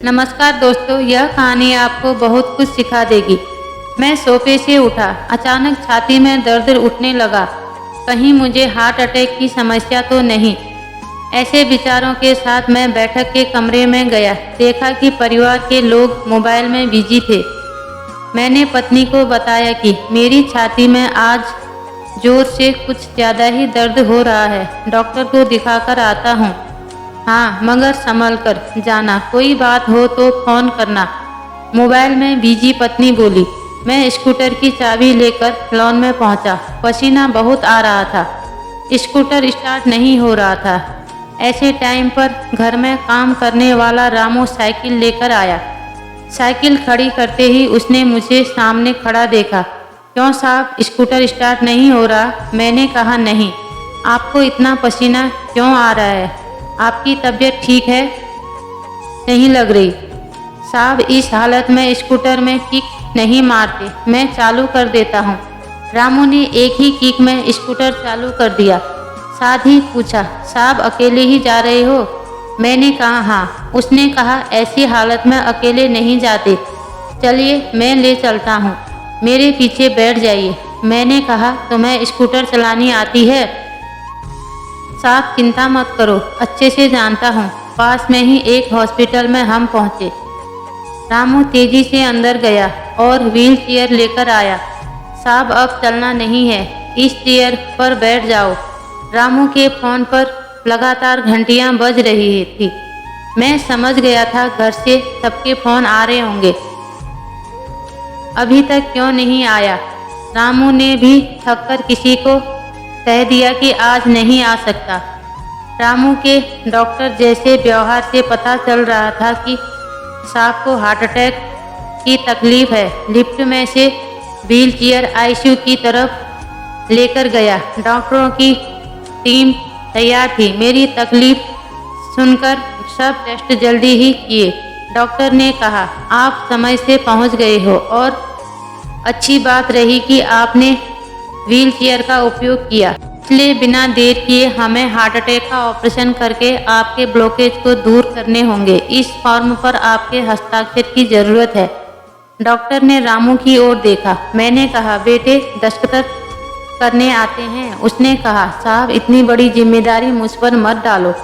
नमस्कार दोस्तों, यह कहानी आपको बहुत कुछ सिखा देगी। मैं सोफे से उठा, अचानक छाती में दर्द उठने लगा। कहीं मुझे हार्ट अटैक की समस्या तो नहीं। ऐसे विचारों के साथ मैं बैठक के कमरे में गया। देखा कि परिवार के लोग मोबाइल में बिजी थे। मैंने पत्नी को बताया कि मेरी छाती में आज जोर से कुछ ज़्यादा ही दर्द हो रहा है। डॉक्टर को दिखाकर आता हूँ। हाँ, मगर संभल कर जाना, कोई बात हो तो फोन करना। मोबाइल में बिजी पत्नी बोली। मैं स्कूटर की चाबी लेकर लॉन में पहुंचा। पसीना बहुत आ रहा था। स्कूटर स्टार्ट नहीं हो रहा था। ऐसे टाइम पर घर में काम करने वाला रामू साइकिल लेकर आया। साइकिल खड़ी करते ही उसने मुझे सामने खड़ा देखा। क्यों साहब, स्कूटर स्टार्ट नहीं हो रहा? मैंने कहा नहीं। आपको इतना पसीना क्यों आ रहा है? आपकी तबीयत ठीक है नहीं लग रही। साहब, इस हालत में स्कूटर में किक नहीं मारते, मैं चालू कर देता हूँ। रामू ने एक ही किक में स्कूटर चालू कर दिया। साथ ही पूछा, साहब अकेले ही जा रहे हो? मैंने कहा हाँ। उसने कहा, ऐसी हालत में अकेले नहीं जाते, चलिए मैं ले चलता हूँ, मेरे पीछे बैठ जाइए। मैंने कहा, तुम्हें स्कूटर चलानी आती है? साहब चिंता मत करो, अच्छे से जानता हूँ। पास में ही एक हॉस्पिटल में हम पहुँचे। रामू तेजी से अंदर गया और व्हील चेयर लेकर आया। साहब अब चलना नहीं है, इस चेयर पर बैठ जाओ। रामू के फोन पर लगातार घंटियां बज रही थी। मैं समझ गया था घर से सबके फोन आ रहे होंगे। अभी तक क्यों नहीं आया? रामू ने भी थककर किसी को कह दिया कि आज नहीं आ सकता। रामू के डॉक्टर जैसे व्यवहार से पता चल रहा था कि साहब को हार्ट अटैक की तकलीफ है। लिफ्ट में से व्हील चेयर आईसीयू की तरफ लेकर गया। डॉक्टरों की टीम तैयार थी। मेरी तकलीफ सुनकर सब टेस्ट जल्दी ही किए। डॉक्टर ने कहा, आप समय से पहुंच गए हो और अच्छी बात रही कि आपने व्हील चेयर का उपयोग किया, इसलिए बिना देर किए हमें हार्ट अटैक का ऑपरेशन करके आपके ब्लॉकेज को दूर करने होंगे। इस फॉर्म पर आपके हस्ताक्षर की जरूरत है। डॉक्टर ने रामू की ओर देखा। मैंने कहा, बेटे दस्तखत करने आते हैं? उसने कहा, साहब इतनी बड़ी जिम्मेदारी मुझ पर मत डालो।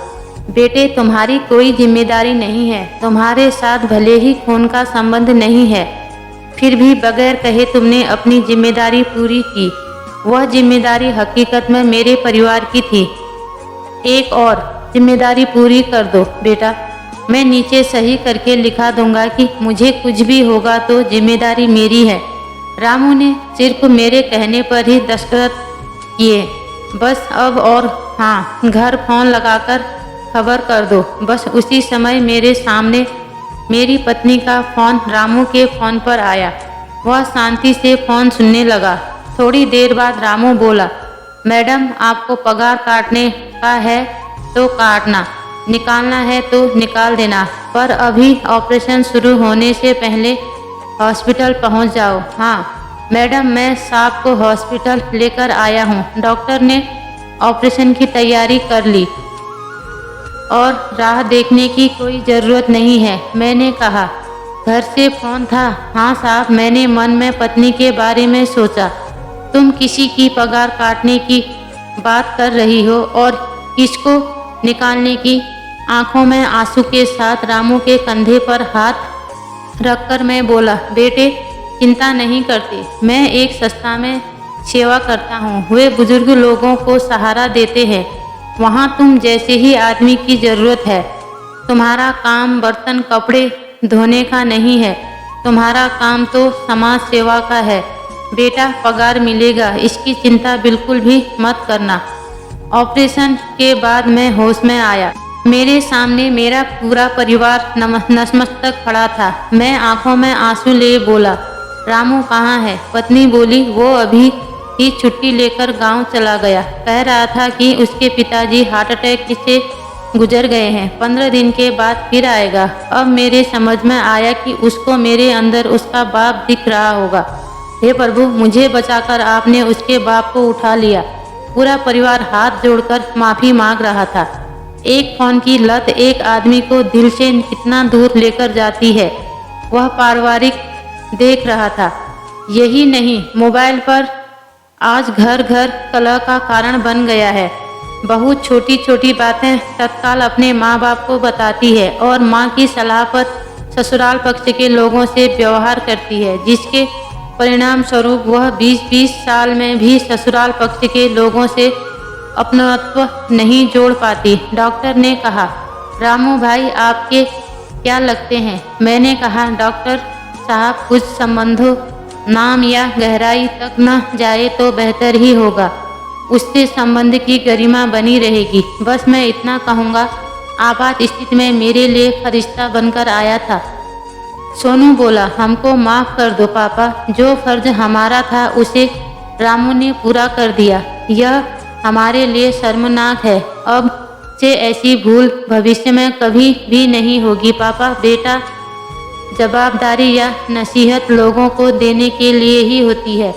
बेटे तुम्हारी कोई जिम्मेदारी नहीं है। तुम्हारे साथ भले ही खून का संबंध नहीं है, फिर भी बगैर कहे तुमने अपनी जिम्मेदारी पूरी की। वह जिम्मेदारी हकीकत में मेरे परिवार की थी। एक और जिम्मेदारी पूरी कर दो बेटा। मैं नीचे सही करके लिखा दूंगा कि मुझे कुछ भी होगा तो जिम्मेदारी मेरी है। रामू ने सिर्फ मेरे कहने पर ही दस्तखत किए। बस अब और हाँ, घर फोन लगाकर खबर कर दो। बस उसी समय मेरे सामने मेरी पत्नी का फोन रामू के फोन पर आया। वह शांति से फोन सुनने लगा। थोड़ी देर बाद रामू बोला, मैडम आपको पगार काटने का है तो काटना, निकालना है तो निकाल देना, पर अभी ऑपरेशन शुरू होने से पहले हॉस्पिटल पहुंच जाओ। हाँ मैडम, मैं साहब को हॉस्पिटल लेकर आया हूँ। डॉक्टर ने ऑपरेशन की तैयारी कर ली और राह देखने की कोई ज़रूरत नहीं है। मैंने कहा, घर से फ़ोन था? हाँ साहब। मैंने मन में पत्नी के बारे में सोचा। तुम किसी की पगार काटने की बात कर रही हो और किसको निकालने की? आंखों में आंसू के साथ रामू के कंधे पर हाथ रखकर मैं बोला, बेटे चिंता नहीं करते, मैं एक संस्था में सेवा करता हूँ। वे बुजुर्ग लोगों को सहारा देते हैं। वहाँ तुम जैसे ही आदमी की ज़रूरत है। तुम्हारा काम बर्तन कपड़े धोने का नहीं है, तुम्हारा काम तो समाज सेवा का है। बेटा पगार मिलेगा, इसकी चिंता बिल्कुल भी मत करना। ऑपरेशन के बाद मैं होश में आया। मेरे सामने मेरा पूरा परिवार नतमस्तक खड़ा था। मैं आंखों में आंसू लिए बोला, रामू कहाँ है? पत्नी बोली, वो अभी ही छुट्टी लेकर गांव चला गया। कह रहा था कि उसके पिताजी हार्ट अटैक से गुजर गए हैं, 15 दिन के बाद फिर आएगा। अब मेरे समझ में आया कि उसको मेरे अंदर उसका बाप दिख रहा होगा। हे प्रभु, मुझे बचाकर आपने उसके बाप को उठा लिया। पूरा परिवार हाथ जोड़कर माफ़ी मांग रहा था। एक फोन की लत एक आदमी को दिल से कितना दूर लेकर जाती है, वह पारिवारिक देख रहा था। यही नहीं, मोबाइल पर आज घर घर कलह का कारण बन गया है। बहुत छोटी छोटी बातें तत्काल अपने माँ बाप को बताती है और माँ की सलाह पर ससुराल पक्ष के लोगों से व्यवहार करती है, जिसके परिणाम स्वरूप वह 20-20 साल में भी ससुराल पक्ष के लोगों से अपनत्व नहीं जोड़ पाती। डॉक्टर ने कहा, रामू भाई आपके क्या लगते हैं? मैंने कहा, डॉक्टर साहब कुछ संबंधों नाम या गहराई तक न जाए तो बेहतर ही होगा, उससे संबंध की गरिमा बनी रहेगी। बस मैं इतना कहूँगा, आपात स्थिति में मेरे लिए फरिश्ता बनकर आया था। सोनू बोला, हमको माफ़ कर दो पापा, जो फर्ज हमारा था उसे रामू ने पूरा कर दिया। यह हमारे लिए शर्मनाक है। अब से ऐसी भूल भविष्य में कभी भी नहीं होगी पापा। बेटा, जवाबदारी या नसीहत लोगों को देने के लिए ही होती है।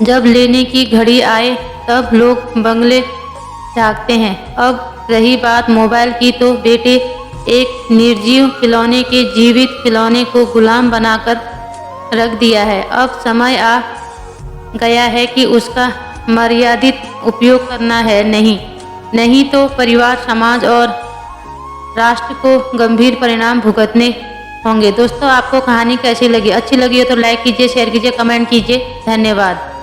जब लेने की घड़ी आए तब लोग बंगले झाँकते हैं। अब रही बात मोबाइल की, तो बेटे एक निर्जीव खिलौने के जीवित खिलौने को गुलाम बनाकर रख दिया है। अब समय आ गया है कि उसका मर्यादित उपयोग करना है। नहीं तो परिवार, समाज और राष्ट्र को गंभीर परिणाम भुगतने होंगे। दोस्तों, आपको कहानी कैसी लगी? अच्छी लगी हो तो लाइक कीजिए, शेयर कीजिए, कमेंट कीजिए। धन्यवाद।